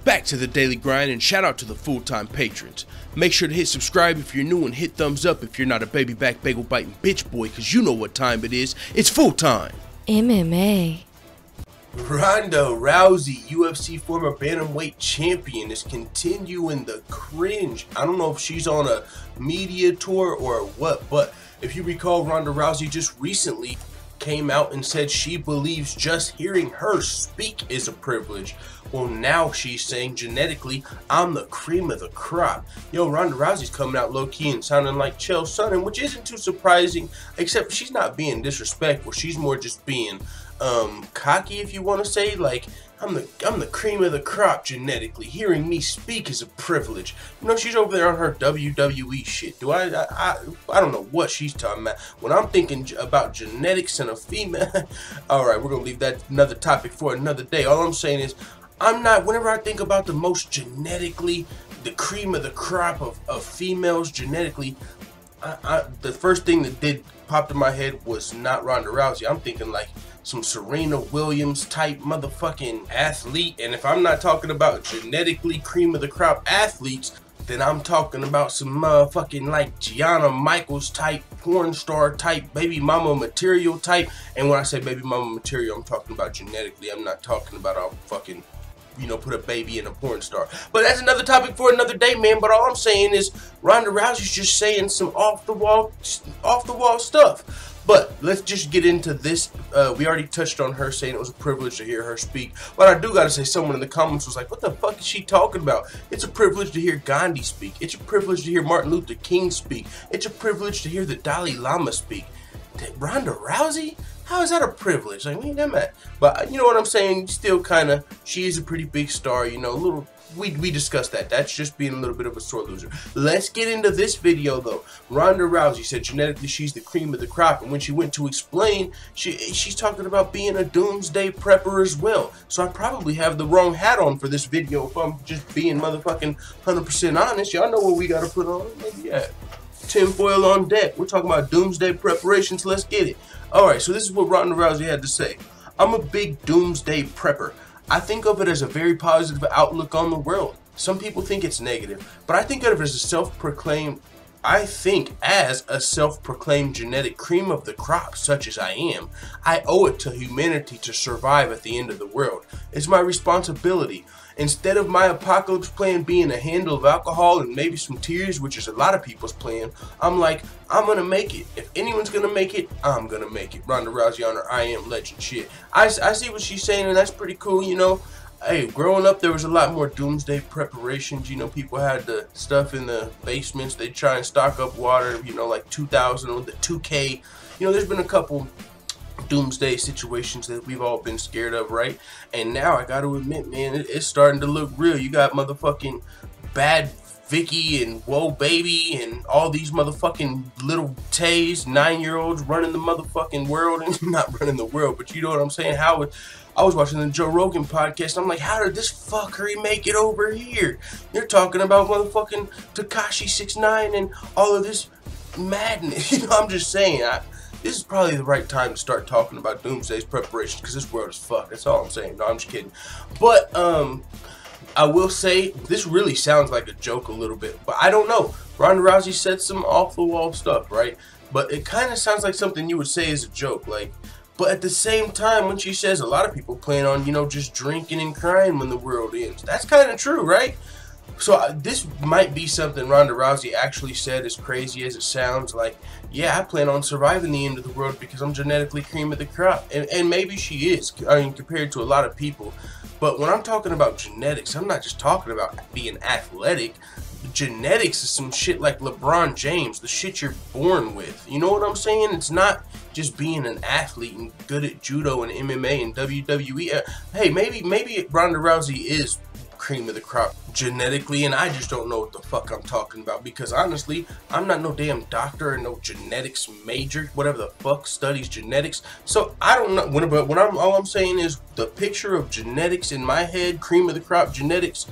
Back to the daily grind, and shout out to the full-time patrons. Make sure to hit subscribe if you're new and hit thumbs up if you're not a baby back bagel biting bitch boy, cause you know what time it is. It's full time. MMA. Ronda Rousey, UFC former bantamweight champion, is continuing the cringe. I don't know if she's on a media tour or what, but if you recall, Ronda Rousey just recently came out and said she believes just hearing her speak is a privilege. Well, now she's saying genetically, I'm the cream of the crop. Yo, Ronda Rousey's coming out low-key and sounding like Chael Sonnen, which isn't too surprising, except she's not being disrespectful. She's more just being cocky, if you want to say. Like, I'm the cream of the crop genetically. Hearing me speak is a privilege. You know, she's over there on her WWE shit. I don't know what she's talking about. When I'm thinking about genetics and a female, all right, we're gonna leave that another topic for another day. All I'm saying is, whenever I think about the most genetically, the cream of the crop of females genetically, the first thing that did pop in my head was not Ronda Rousey. I'm thinking like some Serena Williams type motherfucking athlete. And if I'm not talking about genetically cream of the crop athletes, then I'm talking about some motherfucking like Gianna Michaels type, porn star type, baby mama material type. And when I say baby mama material, I'm talking about genetically. I'm not talking about all fucking, you know, put a baby in a porn star. But that's another topic for another day, man. But all I'm saying is Ronda Rousey's just saying some off the wall stuff. But let's just get into this. We already touched on her saying it was a privilege to hear her speak. But I do gotta say, someone in the comments was like, what the fuck is she talking about? It's a privilege to hear Gandhi speak. It's a privilege to hear Martin Luther King speak. It's a privilege to hear the Dalai Lama speak. Ronda Rousey? How is that a privilege? Like, wait a minute. But you know what I'm saying? Still kind of, she is a pretty big star, you know, we discussed that. That's just being a little bit of a sore loser. Let's get into this video though. Ronda Rousey said genetically she's the cream of the crop, and when she went to explain, she's talking about being a doomsday prepper as well. So I probably have the wrong hat on for this video if I'm just being motherfucking 100% honest. Y'all know what we gotta put on. Maybe yeah. Tinfoil on deck. We're talking about doomsday preparations. Let's get it. Alright, so this is what Ronda Rousey had to say. I'm a big doomsday prepper. I think of it as a very positive outlook on the world. Some people think it's negative, but I think of it as a self-proclaimed genetic cream of the crop, such as I am. I owe it to humanity to survive at the end of the world. It's my responsibility. Instead of my apocalypse plan being a handle of alcohol and maybe some tears, which is a lot of people's plan, I'm like, I'm gonna make it. If anyone's gonna make it, I'm gonna make it. Ronda Rousey on her I Am Legend shit. I see what she's saying, and that's pretty cool, you know. Hey, growing up, there was a lot more doomsday preparations. You know, people had the stuff in the basements. They'd try and stock up water, you know, like 2000 with the 2K. You know, there's been a couple doomsday situations that we've all been scared of, right? And now I gotta admit, man, it's starting to look real. You got motherfucking Bad Vicky and Whoa Baby and all these motherfucking little Tays, 9-year-olds running the motherfucking world. And not running the world, but you know what I'm saying? I was watching the Joe Rogan podcast. I'm like, how did this fuckery make it over here? They're talking about motherfucking Tekashi 6ix9ine and all of this madness. You know, I'm just saying, this is probably the right time to start talking about doomsday's preparations, because this world is fucked. That's all I'm saying. No, I'm just kidding. But I will say this really sounds like a joke a little bit, but I don't know. Ronda Rousey said some off the wall stuff, right? But it kind of sounds like something you would say as a joke, like. But at the same time, when she says a lot of people plan on, you know, just drinking and crying when the world ends, that's kind of true, right? So this might be something Ronda Rousey actually said, as crazy as it sounds. Like, yeah, I plan on surviving the end of the world because I'm genetically cream of the crop. And maybe she is, I mean, compared to a lot of people. But when I'm talking about genetics, I'm not just talking about being athletic. Genetics is some shit like LeBron James, the shit you're born with. You know what I'm saying? It's not just being an athlete and good at judo and MMA and WWE. Hey, maybe Ronda Rousey is cream of the crop genetically, and I just don't know what the fuck I'm talking about, because honestly, I'm not no damn doctor or no genetics major, whatever the fuck studies genetics. So I don't know. But all I'm saying is the picture of genetics in my head, cream of the crop genetics,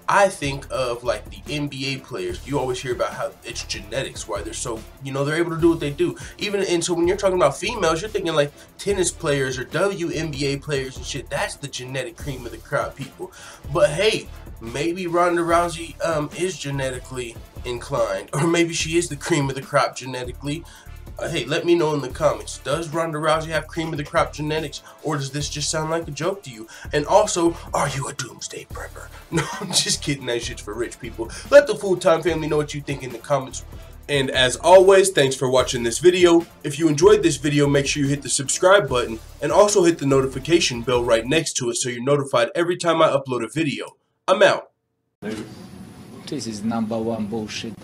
I think of like the NBA players. You always hear about how it's genetics, why they're so, they're able to do what they do. And so when you're talking about females, you're thinking like tennis players or WNBA players and shit. That's the genetic cream of the crop, people. But hey, maybe Ronda Rousey is genetically inclined, or maybe she is the cream of the crop genetically. Hey, let me know in the comments. Does Ronda Rousey have cream of the crop genetics, or does this just sound like a joke to you? And also, are you a doomsday prepper? No, I'm just kidding. That shit's for rich people. Let the full-time family know what you think in the comments. And as always, thanks for watching this video. If you enjoyed this video, make sure you hit the subscribe button and also hit the notification bell right next to it so you're notified every time I upload a video. I'm out. This is #1 bullshit.